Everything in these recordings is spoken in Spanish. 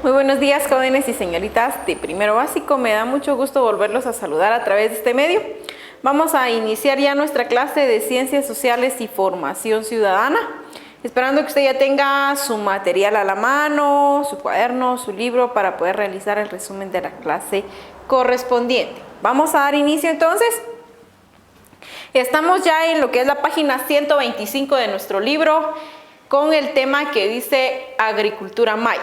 Muy buenos días, jóvenes y señoritas de primero básico. Me da mucho gusto volverlos a saludar a través de este medio. Vamos a iniciar ya nuestra clase de Ciencias Sociales y Formación Ciudadana. Esperando que usted ya tenga su material a la mano, su cuaderno, su libro para poder realizar el resumen de la clase correspondiente. Vamos a dar inicio entonces. Estamos ya en lo que es la página 125 de nuestro libro con el tema que dice Agricultura Maya.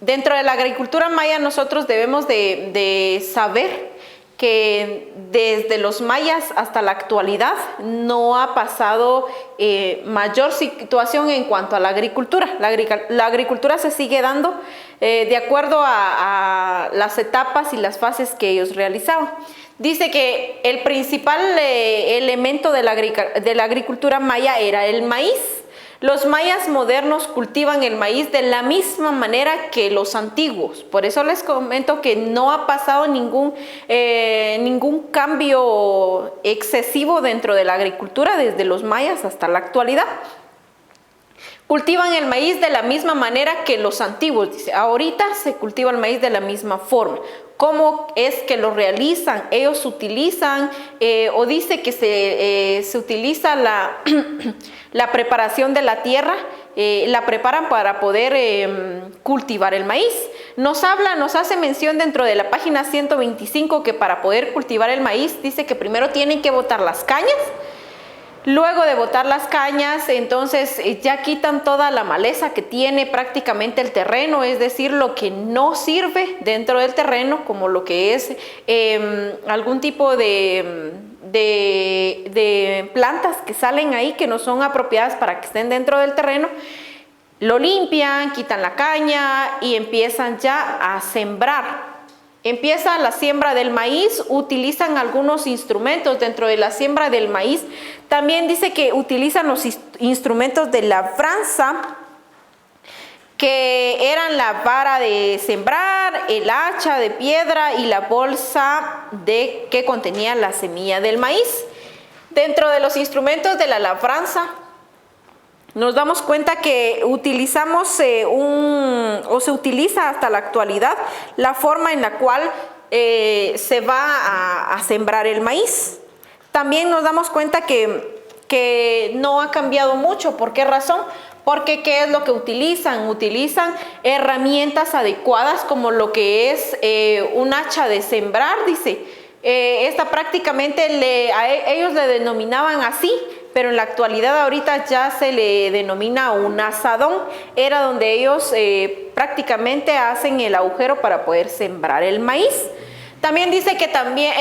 Dentro de la agricultura maya nosotros debemos de saber que desde los mayas hasta la actualidad no ha pasado mayor situación en cuanto a la agricultura. La agricultura se sigue dando de acuerdo a las etapas y las fases que ellos realizaban. Dice que el principal elemento de la agricultura maya era el maíz. Los mayas modernos cultivan el maíz de la misma manera que los antiguos. Por eso les comento que no ha pasado ningún cambio excesivo dentro de la agricultura desde los mayas hasta la actualidad. Cultivan el maíz de la misma manera que los antiguos. Dice, ahorita se cultiva el maíz de la misma forma. ¿Cómo es que lo realizan? Ellos utilizan, o dice que se utiliza la preparación de la tierra, la preparan para poder cultivar el maíz. Nos hace mención dentro de la página 125 que para poder cultivar el maíz, dice que primero tienen que botar las cañas. Luego de botar las cañas, entonces ya quitan toda la maleza que tiene prácticamente el terreno, es decir, lo que no sirve dentro del terreno, como lo que es algún tipo de plantas que salen ahí que no son apropiadas para que estén dentro del terreno. Lo limpian, quitan la caña y empiezan ya a sembrar. Empieza la siembra del maíz, utilizan algunos instrumentos dentro de la siembra del maíz. También dice que utilizan los instrumentos de labranza, que eran la vara de sembrar, el hacha de piedra y la bolsa que contenía la semilla del maíz. Dentro de los instrumentos de la labranza, nos damos cuenta que utilizamos se utiliza hasta la actualidad la forma en la cual se va a sembrar el maíz. También nos damos cuenta que no ha cambiado mucho. ¿Por qué razón? Porque ¿qué es lo que utilizan? Utilizan herramientas adecuadas como lo que es un hacha de sembrar, dice. Esta prácticamente ellos le denominaban así, pero en la actualidad ahorita ya se le denomina un azadón. Era donde ellos prácticamente hacen el agujero para poder sembrar el maíz. También dice que también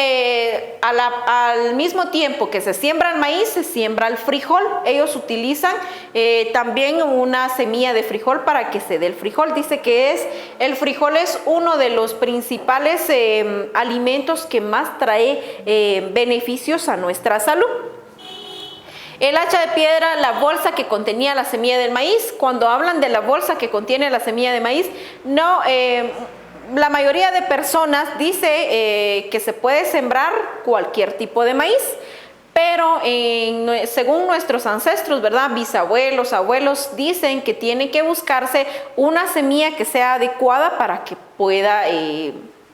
al mismo tiempo que se siembra el maíz, se siembra el frijol. Ellos utilizan también una semilla de frijol para que se dé el frijol. Dice que el frijol es uno de los principales alimentos que más trae beneficios a nuestra salud. El hacha de piedra, la bolsa que contenía la semilla del maíz. Cuando hablan de la bolsa que contiene la semilla de maíz, no... la mayoría de personas dice que se puede sembrar cualquier tipo de maíz, pero según nuestros ancestros, ¿verdad? Bisabuelos, abuelos, dicen que tiene que buscarse una semilla que sea adecuada para que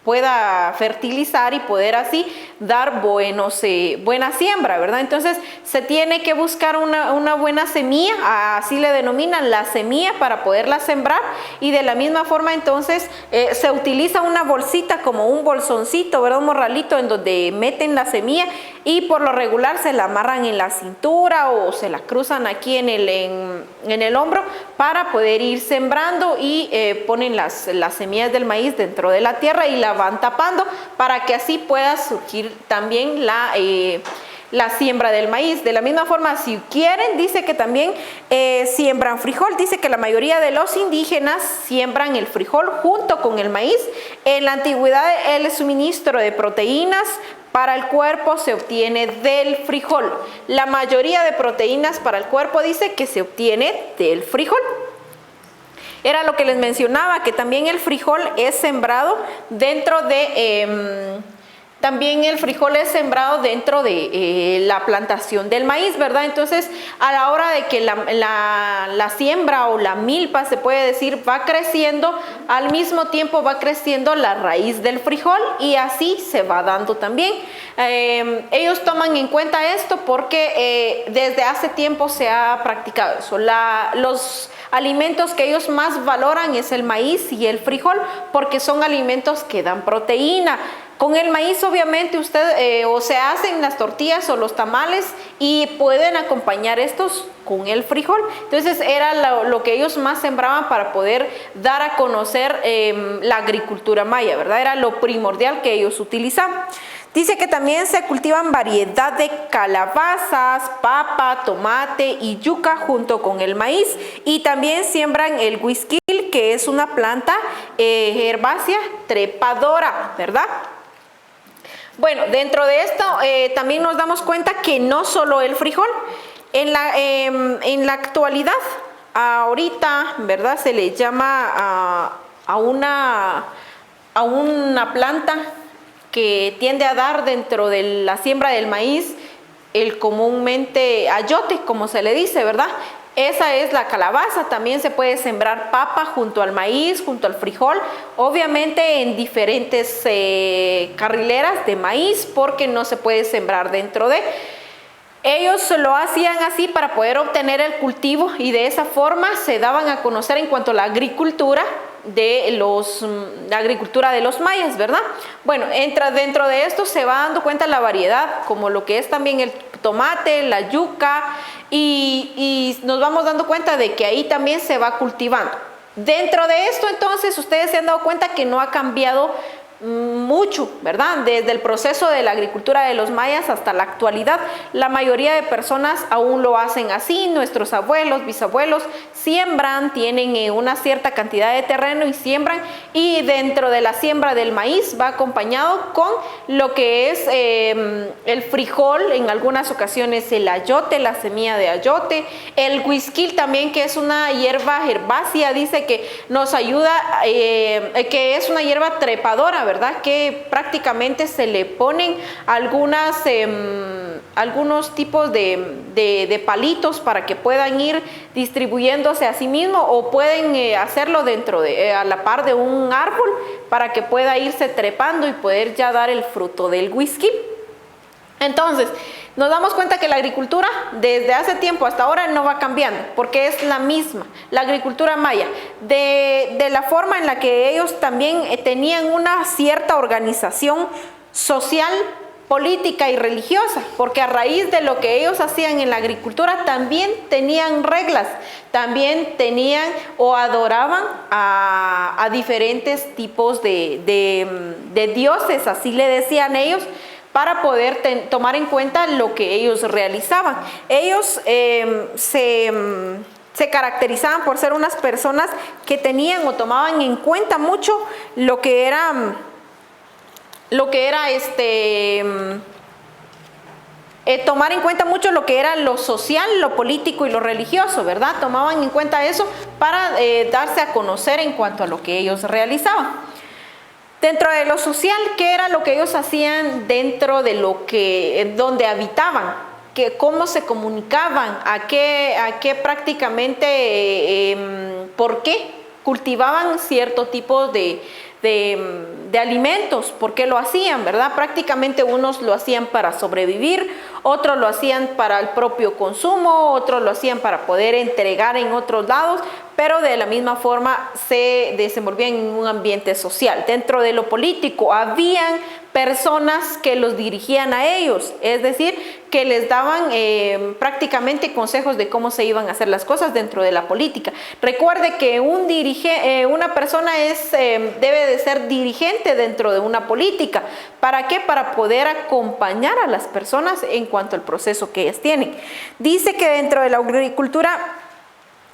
pueda fertilizar y poder así dar buena siembra, ¿verdad? Entonces se tiene que buscar una buena semilla, así le denominan la semilla, para poderla sembrar. Y de la misma forma entonces se utiliza una bolsita, como un bolsoncito, ¿verdad? Un morralito en donde meten la semilla y por lo regular se la amarran en la cintura o se la cruzan aquí en el hombro para poder ir sembrando, y ponen las semillas del maíz dentro de la tierra y la van tapando para que así pueda surgir también la siembra del maíz. De la misma forma, si quieren, dice que también siembran frijol. Dice que la mayoría de los indígenas siembran el frijol junto con el maíz. En la antigüedad, el suministro de proteínas para el cuerpo se obtiene del frijol. La mayoría de proteínas para el cuerpo dice que se obtiene del frijol. Era lo que les mencionaba, que también el frijol es sembrado dentro de también el frijol es sembrado dentro de la plantación del maíz, ¿verdad? Entonces, a la hora de que la siembra o la milpa, se puede decir, va creciendo, al mismo tiempo va creciendo la raíz del frijol y así se va dando también. Ellos toman en cuenta esto porque desde hace tiempo se ha practicado eso. Los alimentos que ellos más valoran es el maíz y el frijol porque son alimentos que dan proteína. Con el maíz obviamente o se hacen las tortillas o los tamales y pueden acompañar estos con el frijol. Entonces era lo que ellos más sembraban para poder dar a conocer la agricultura maya, ¿verdad? Era lo primordial que ellos utilizaban. Dice que también se cultivan variedad de calabazas, papa, tomate y yuca junto con el maíz, y también siembran el huisquil, que es una planta herbácea trepadora, ¿verdad? Bueno, dentro de esto también nos damos cuenta que no solo el frijol, en la actualidad, ahorita, ¿verdad? Se le llama a una planta que tiende a dar dentro de la siembra del maíz el comúnmente ayote, como se le dice, ¿verdad? Esa es la calabaza. También se puede sembrar papa junto al maíz, junto al frijol, obviamente en diferentes carrileras de maíz, porque no se puede sembrar dentro de. Ellos lo hacían así para poder obtener el cultivo y de esa forma se daban a conocer en cuanto a la agricultura de los mayas, ¿verdad? Bueno, dentro de esto se va dando cuenta la variedad, como lo que es también el tomate, la yuca, y nos vamos dando cuenta de que ahí también se va cultivando. Dentro de esto, entonces, ustedes se han dado cuenta que no ha cambiado mucho, ¿verdad? Desde el proceso de la agricultura de los mayas hasta la actualidad, la mayoría de personas aún lo hacen así. Nuestros abuelos, bisabuelos siembran, tienen una cierta cantidad de terreno y siembran, y dentro de la siembra del maíz va acompañado con lo que es el frijol, en algunas ocasiones el ayote, la semilla de ayote, el huisquil también, que es una hierba herbácea, dice que nos ayuda, que es una hierba trepadora, ¿verdad? Que prácticamente se le ponen algunos tipos de palitos para que puedan ir distribuyéndose a sí mismo, o pueden hacerlo a la par de un árbol para que pueda irse trepando y poder ya dar el fruto del whisky. Entonces, nos damos cuenta que la agricultura desde hace tiempo hasta ahora no va cambiando, porque es la misma, la agricultura maya, de la forma en la que ellos también tenían una cierta organización social, política y religiosa, porque a raíz de lo que ellos hacían en la agricultura también tenían reglas, también tenían o adoraban a diferentes tipos de dioses, así le decían ellos, para poder tomar en cuenta lo que ellos realizaban. Ellos se caracterizaban por ser unas personas que tenían o tomaban en cuenta mucho lo que era tomar en cuenta mucho lo que era lo social, lo político y lo religioso, ¿verdad? Tomaban en cuenta eso para darse a conocer en cuanto a lo que ellos realizaban. Dentro de lo social, ¿qué era lo que ellos hacían dentro de donde habitaban? ¿Cómo se comunicaban? ¿A qué prácticamente, por qué cultivaban cierto tipo de alimentos? ¿Por qué lo hacían, verdad? Prácticamente unos lo hacían para sobrevivir, otros lo hacían para el propio consumo, otros lo hacían para poder entregar en otros lados, pero de la misma forma se desenvolvían en un ambiente social. Dentro de lo político habían personas que los dirigían a ellos, es decir, que les daban prácticamente consejos de cómo se iban a hacer las cosas dentro de la política. Recuerde que una persona debe de ser dirigente dentro de una política. ¿Para qué? Para poder acompañar a las personas en cuanto al proceso que ellas tienen. Dice que dentro de la agricultura,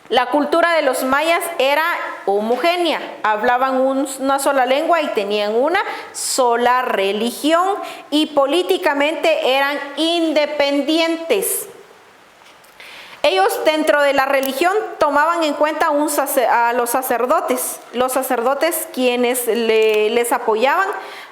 la cultura de los mayas era homogénea, hablaban una sola lengua y tenían una sola religión, y políticamente eran independientes. Ellos dentro de la religión tomaban en cuenta a los sacerdotes quienes les apoyaban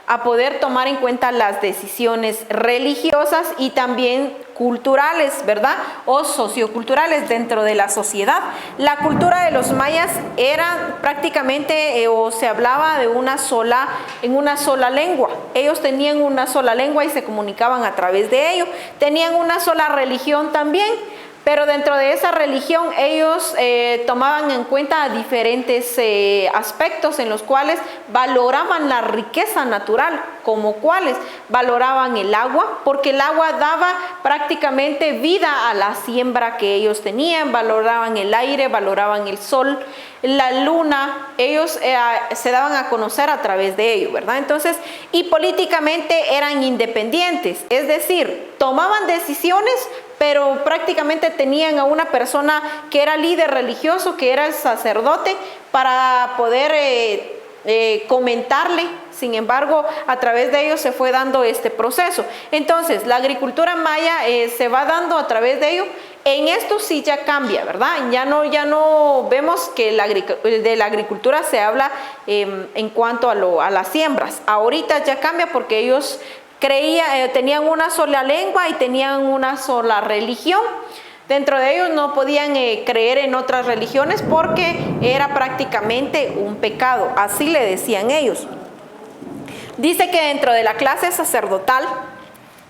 a poder tomar en cuenta las decisiones religiosas y también culturales, ¿verdad? O socioculturales dentro de la sociedad. La cultura de los mayas era prácticamente o se hablaba de en una sola lengua. Ellos tenían una sola lengua y se comunicaban a través de ello. Tenían una sola religión también. Pero dentro de esa religión ellos tomaban en cuenta diferentes aspectos en los cuales valoraban la riqueza natural, como cuáles valoraban el agua, porque el agua daba prácticamente vida a la siembra que ellos tenían, valoraban el aire, valoraban el sol, la luna, ellos se daban a conocer a través de ello, ¿verdad? Entonces, y políticamente eran independientes, es decir, tomaban decisiones, pero prácticamente tenían a una persona que era líder religioso, que era el sacerdote, para poder comentarle. Sin embargo, a través de ellos se fue dando este proceso. Entonces, la agricultura maya se va dando a través de ello. En esto sí ya cambia, ¿verdad? Ya no vemos que de la agricultura se habla en cuanto a las siembras. Ahorita ya cambia porque ellos tenían una sola lengua y tenían una sola religión. Dentro de ellos no podían creer en otras religiones porque era prácticamente un pecado, así le decían ellos. Dice que dentro de la clase sacerdotal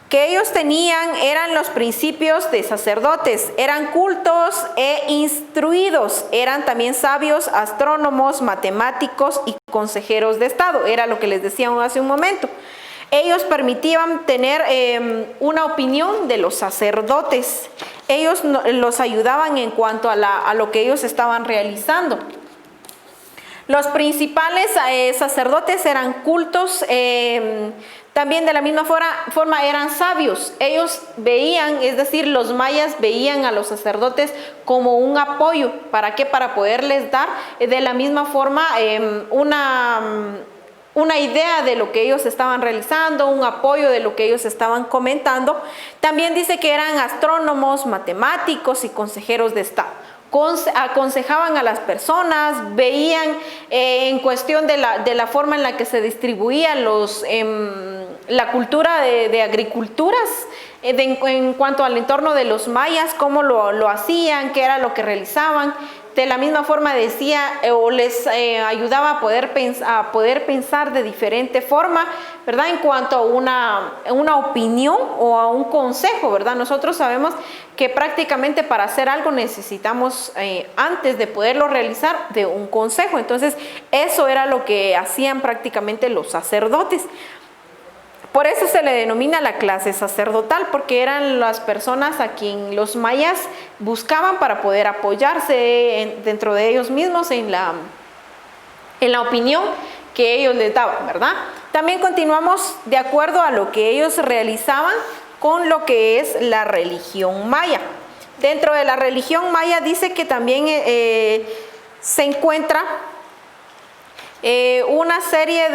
que ellos tenían eran los principios de sacerdotes, eran cultos e instruidos, eran también sabios, astrónomos, matemáticos y consejeros de Estado, era lo que les decía hace un momento. Ellos permitían tener una opinión de los sacerdotes. Ellos los ayudaban en cuanto a lo que ellos estaban realizando. Los principales sacerdotes eran cultos, también de la misma forma eran sabios. Ellos veían, es decir, los mayas veían a los sacerdotes como un apoyo. ¿Para qué? Para poderles dar de la misma forma una idea de lo que ellos estaban realizando, un apoyo de lo que ellos estaban comentando. También dice que eran astrónomos, matemáticos y consejeros de Estado. Aconsejaban a las personas, veían en cuestión de la forma en la que se distribuía la cultura de agriculturas, en cuanto al entorno de los mayas, cómo lo hacían, qué era lo que realizaban. De la misma forma decía o les ayudaba a poder pensar de diferente forma, ¿verdad? En cuanto a una opinión o a un consejo, ¿verdad? Nosotros sabemos que prácticamente para hacer algo necesitamos, antes de poderlo realizar, de un consejo. Entonces, eso era lo que hacían prácticamente los sacerdotes. Por eso se le denomina la clase sacerdotal, porque eran las personas a quien los mayas buscaban para poder apoyarse dentro de ellos mismos en la opinión que ellos les daban, ¿verdad? También continuamos de acuerdo a lo que ellos realizaban con lo que es la religión maya. Dentro de la religión maya dice que también se encuentra una serie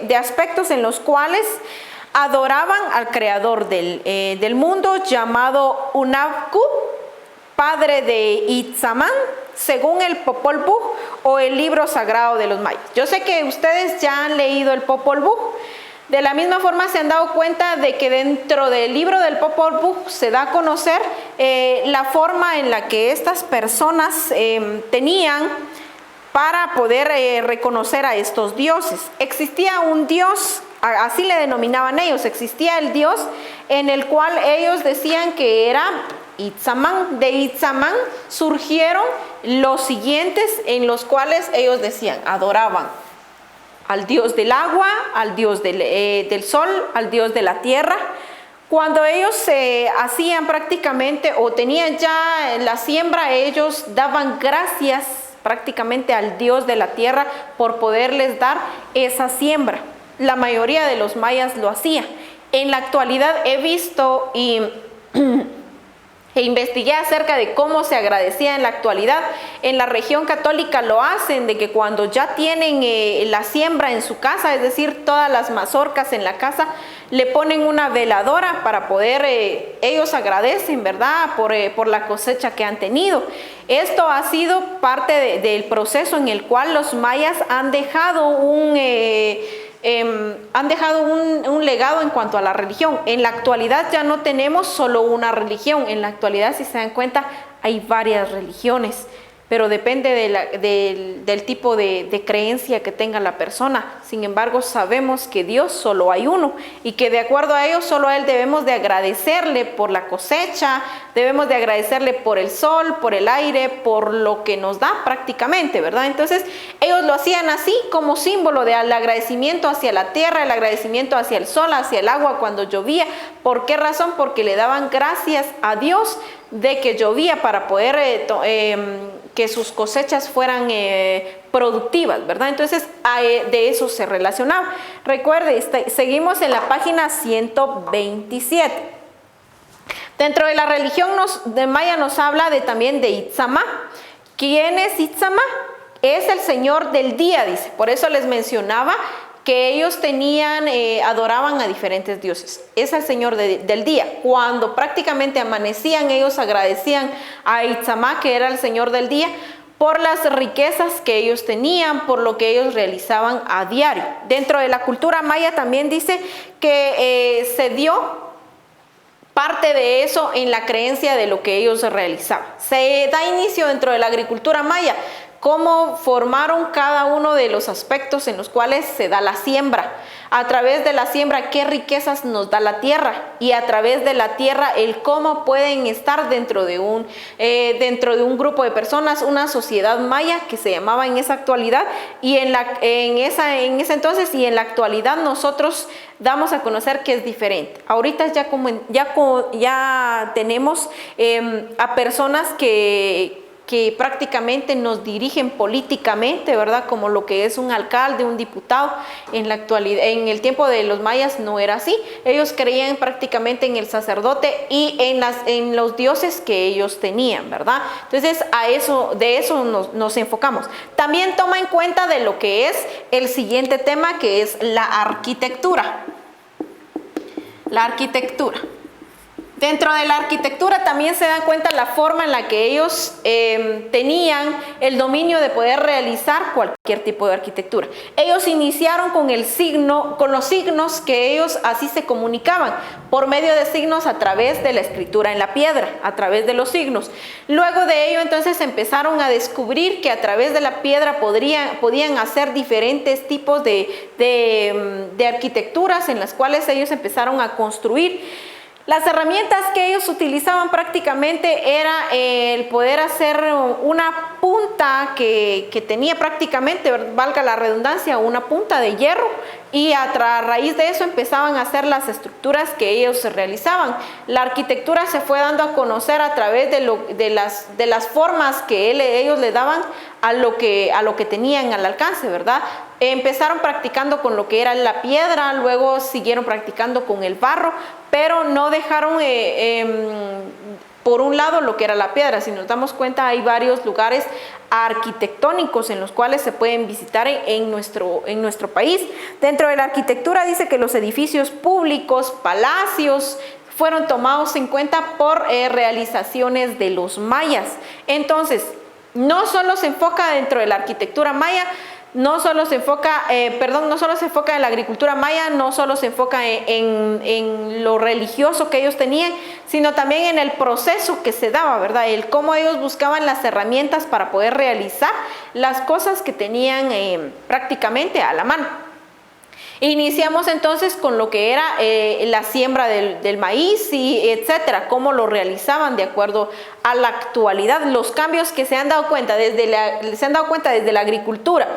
de aspectos en los cuales adoraban al creador del mundo, llamado Unavku, padre de Itzamán, según el Popol Vuh o el libro sagrado de los mayas. Yo sé que ustedes ya han leído el Popol Vuh. De la misma forma se han dado cuenta de que dentro del libro del Popol Vuh se da a conocer la forma en la que estas personas tenían para poder reconocer a estos dioses. Existía un dios, así le denominaban ellos, existía el dios en el cual ellos decían que era Itzamán. De Itzamán surgieron los siguientes en los cuales ellos decían, adoraban al dios del agua, al dios del sol, al dios de la tierra. Cuando ellos hacían prácticamente o tenían ya la siembra, ellos daban gracias prácticamente al dios de la tierra por poderles dar esa siembra. La mayoría de los mayas lo hacía. En la actualidad he visto y E investigué acerca de cómo se agradecía en la actualidad. En la región católica lo hacen, de que cuando ya tienen la siembra en su casa, es decir, todas las mazorcas en la casa, le ponen una veladora para poder, ellos agradecen, ¿verdad?, por la cosecha que han tenido. Esto ha sido parte del proceso en el cual los mayas han dejado un legado en cuanto a la religión. En la actualidad ya no tenemos solo una religión. En la actualidad, si se dan cuenta, hay varias religiones, pero depende del tipo de creencia que tenga la persona. Sin embargo, sabemos que Dios solo hay uno y que de acuerdo a ello, solo a Él debemos de agradecerle por la cosecha, debemos de agradecerle por el sol, por el aire, por lo que nos da prácticamente, ¿verdad? Entonces, ellos lo hacían así como símbolo del agradecimiento hacia la tierra, el agradecimiento hacia el sol, hacia el agua cuando llovía. ¿Por qué razón? Porque le daban gracias a Dios de que llovía para poder que sus cosechas fueran productivas, ¿verdad? Entonces, de eso se relacionaba. Recuerde, seguimos en la página 127. Dentro de la religión de maya nos habla también de Itzamá. ¿Quién es Itzamá? Es el señor del día, dice. Por eso les mencionaba que ellos adoraban a diferentes dioses. Es el señor del día. Cuando prácticamente amanecían, ellos agradecían a Itzamá, que era el señor del día, por las riquezas que ellos tenían, por lo que ellos realizaban a diario. Dentro de la cultura maya también dice que se dio parte de eso en la creencia de lo que ellos realizaban. Se da inicio dentro de la agricultura maya, cómo formaron cada uno de los aspectos en los cuales se da la siembra. A través de la siembra, qué riquezas nos da la tierra, y a través de la tierra, el cómo pueden estar dentro de un grupo de personas, una sociedad maya que se llamaba en esa actualidad, y en ese entonces y en la actualidad nosotros damos a conocer que es diferente. Ahorita ya tenemos a personas que prácticamente nos dirigen políticamente, ¿verdad? Como lo que es un alcalde, un diputado. En la actualidad, en el tiempo de los mayas no era así. Ellos creían prácticamente en el sacerdote y en los dioses que ellos tenían, ¿verdad? Entonces, de eso nos enfocamos. También toma en cuenta de lo que es el siguiente tema, que es la arquitectura. La arquitectura. Dentro de la arquitectura también se dan cuenta la forma en la que ellos tenían el dominio de poder realizar cualquier tipo de arquitectura. Ellos iniciaron con los signos que ellos así se comunicaban, por medio de signos a través de la escritura en la piedra, a través de los signos. Luego de ello entonces empezaron a descubrir que a través de la piedra podían hacer diferentes tipos de arquitecturas en las cuales ellos empezaron a construir. Las herramientas que ellos utilizaban prácticamente era el poder hacer una punta que tenía prácticamente, valga la redundancia, una punta de hierro, y a raíz de eso empezaban a hacer las estructuras que ellos realizaban. La arquitectura se fue dando a conocer a través de las formas que ellos le daban a lo que tenían al alcance, ¿verdad? Empezaron practicando con lo que era la piedra, luego siguieron practicando con el barro, pero no dejaron por un lado lo que era la piedra. Si nos damos cuenta, hay varios lugares arquitectónicos en los cuales se pueden visitar en nuestro país. Dentro de la arquitectura dice que los edificios públicos, palacios, fueron tomados en cuenta por realizaciones de los mayas. Entonces, no solo se enfoca dentro de la arquitectura maya, no solo se enfoca en la agricultura maya, no solo se enfoca en lo religioso que ellos tenían, sino también en el proceso que se daba, ¿verdad? El cómo ellos buscaban las herramientas para poder realizar las cosas que tenían prácticamente a la mano. Iniciamos entonces con lo que era la siembra del maíz y etcétera, cómo lo realizaban de acuerdo a la actualidad, los cambios que se han dado cuenta desde la agricultura.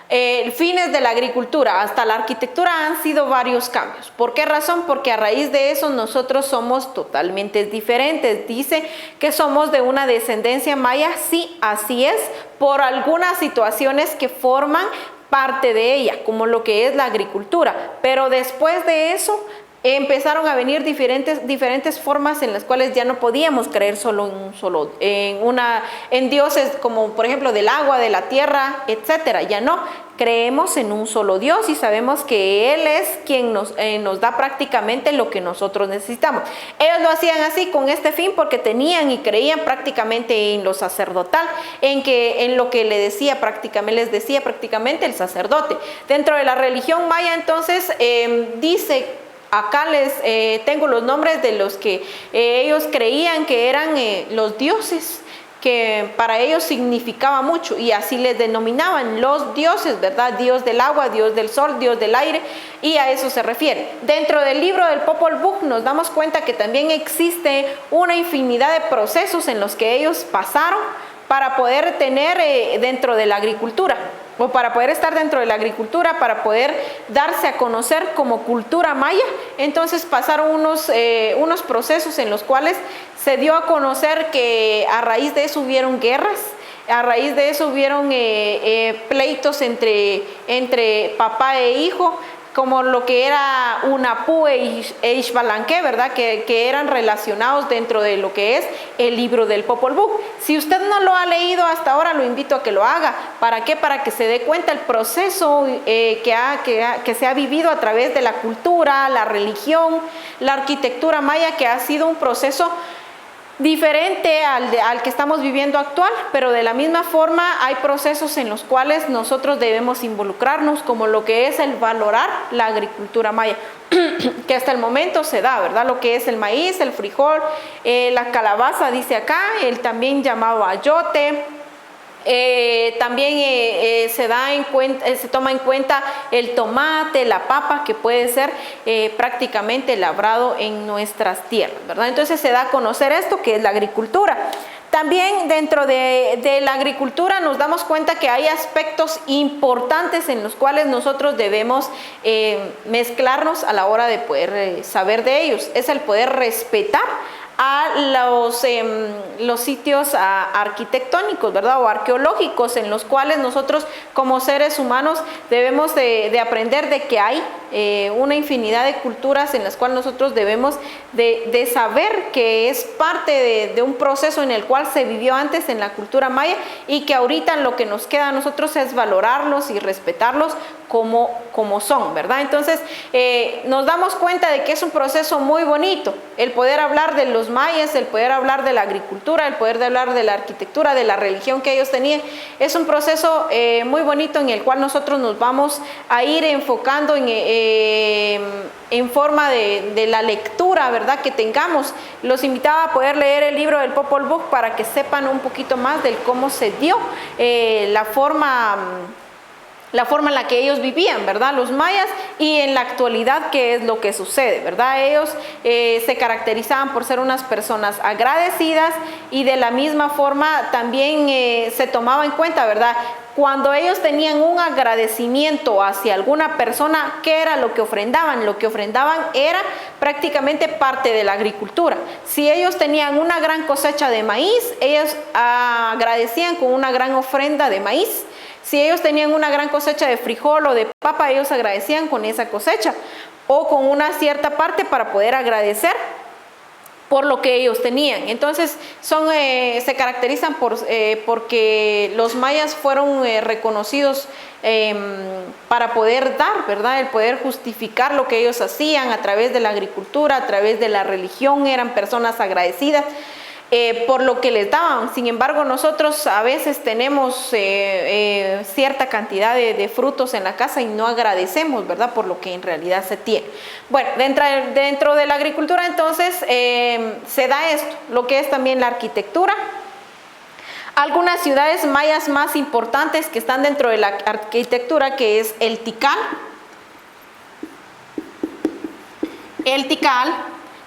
Fines de la agricultura hasta la arquitectura han sido varios cambios. ¿Por qué razón? Porque a raíz de eso nosotros somos totalmente diferentes. Dice que somos de una descendencia maya, sí, así es, por algunas situaciones que forman parte de ella, como lo que es la agricultura, pero después de eso empezaron a venir diferentes formas en las cuales ya no podíamos creer solo en dioses como por ejemplo del agua, de la tierra, etcétera. Ya no, creemos en un solo Dios y sabemos que Él es quien nos da prácticamente lo que nosotros necesitamos. Ellos lo hacían así con este fin porque tenían y creían prácticamente en lo sacerdotal, en lo que les decía prácticamente el sacerdote. Dentro de la religión maya entonces dice, acá les tengo los nombres de los que ellos creían que eran los dioses, que para ellos significaba mucho y así les denominaban los dioses, ¿verdad? Dios del agua, Dios del sol, Dios del aire, y a eso se refiere. Dentro del libro del Popol Vuh nos damos cuenta que también existe una infinidad de procesos en los que ellos pasaron para poder tener dentro de la agricultura, o para poder estar dentro de la agricultura, para poder darse a conocer como cultura maya. Entonces pasaron unos procesos en los cuales se dio a conocer que a raíz de eso hubieron guerras, a raíz de eso hubieron pleitos entre papá e hijo, como lo que era Unapú e Ixbalanque, ¿verdad? Que eran relacionados dentro de lo que es el libro del Popol Vuh. Si usted no lo ha leído hasta ahora, lo invito a que lo haga. ¿Para qué? Para que se dé cuenta el proceso que se ha vivido a través de la cultura, la religión, la arquitectura maya, que ha sido un proceso diferente al que estamos viviendo actual, pero de la misma forma hay procesos en los cuales nosotros debemos involucrarnos, como lo que es el valorar la agricultura maya, que hasta el momento se da, ¿verdad? Lo que es el maíz, el frijol, la calabaza, dice acá, el también llamado ayote. También se toma en cuenta el tomate, la papa, que puede ser prácticamente labrado en nuestras tierras, ¿verdad? Entonces se da a conocer esto que es la agricultura. También dentro de la agricultura nos damos cuenta que hay aspectos importantes en los cuales nosotros debemos mezclarnos a la hora de poder saber de ellos. Es el poder respetar a los sitios arquitectónicos, ¿verdad? O arqueológicos, en los cuales nosotros como seres humanos debemos de aprender de que hay una infinidad de culturas en las cuales nosotros debemos de saber que es parte de un proceso en el cual se vivió antes en la cultura maya, y que ahorita lo que nos queda a nosotros es valorarlos y respetarlos como son, ¿verdad? Entonces nos damos cuenta de que es un proceso muy bonito el poder hablar de los mayas, el poder hablar de la agricultura, el poder hablar de la arquitectura, de la religión que ellos tenían. Es un proceso muy bonito en el cual nosotros nos vamos a ir enfocando en forma de la lectura, ¿verdad? Que tengamos. Los invitaba a poder leer el libro del Popol Vuh para que sepan un poquito más de cómo se dio la forma en la que ellos vivían, ¿verdad? Los mayas, y en la actualidad qué es lo que sucede, ¿verdad? Ellos se caracterizaban por ser unas personas agradecidas, y de la misma forma también se tomaba en cuenta, ¿verdad? Cuando ellos tenían un agradecimiento hacia alguna persona, ¿qué era lo que ofrendaban? Lo que ofrendaban era prácticamente parte de la agricultura. Si ellos tenían una gran cosecha de maíz, ellos agradecían con una gran ofrenda de maíz. Si ellos tenían una gran cosecha de frijol o de papa, ellos agradecían con esa cosecha, o con una cierta parte para poder agradecer por lo que ellos tenían. Entonces se caracterizan porque los mayas fueron reconocidos para poder dar, ¿verdad? El poder justificar lo que ellos hacían a través de la agricultura, a través de la religión. Eran personas agradecidas por lo que les daban. Sin embargo, nosotros a veces tenemos cierta cantidad de frutos en la casa y no agradecemos, ¿verdad? Por lo que en realidad se tiene. Bueno, dentro de la agricultura entonces se da esto, lo que es también la arquitectura. Algunas ciudades mayas más importantes que están dentro de la arquitectura, que es el Tikal. El Tikal.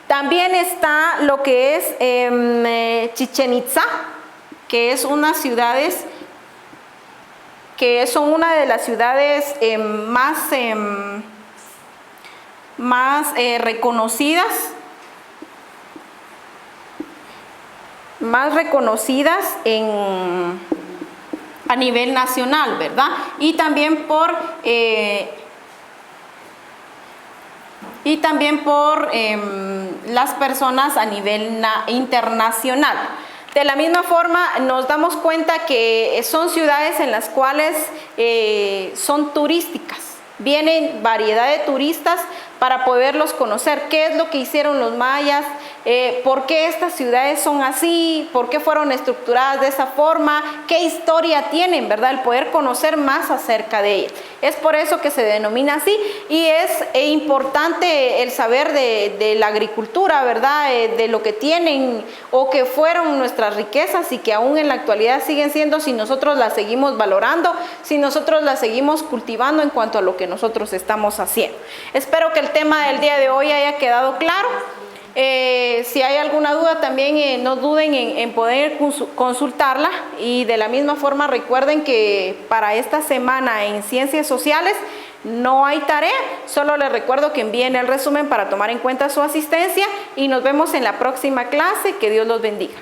También está lo que es Chichén Itzá, que es unas ciudades que son una de las ciudades más reconocidas, a nivel nacional, ¿verdad? Y también y también por las personas a nivel internacional. De la misma forma, nos damos cuenta que son ciudades en las cuales son turísticas. Vienen variedad de turistas para poderlos conocer, qué es lo que hicieron los mayas, por qué estas ciudades son así, por qué fueron estructuradas de esa forma, qué historia tienen, ¿verdad? El poder conocer más acerca de ellas. Es por eso que se denomina así y es importante el saber de la agricultura, ¿verdad? De lo que tienen o que fueron nuestras riquezas y que aún en la actualidad siguen siendo si nosotros las seguimos valorando, si nosotros las seguimos cultivando en cuanto a lo que nosotros estamos haciendo. Espero que el tema del día de hoy haya quedado claro. Si hay alguna duda también no duden en poder consultarla, y de la misma forma recuerden que para esta semana en Ciencias Sociales no hay tarea, solo les recuerdo que envíen el resumen para tomar en cuenta su asistencia y nos vemos en la próxima clase. Que Dios los bendiga.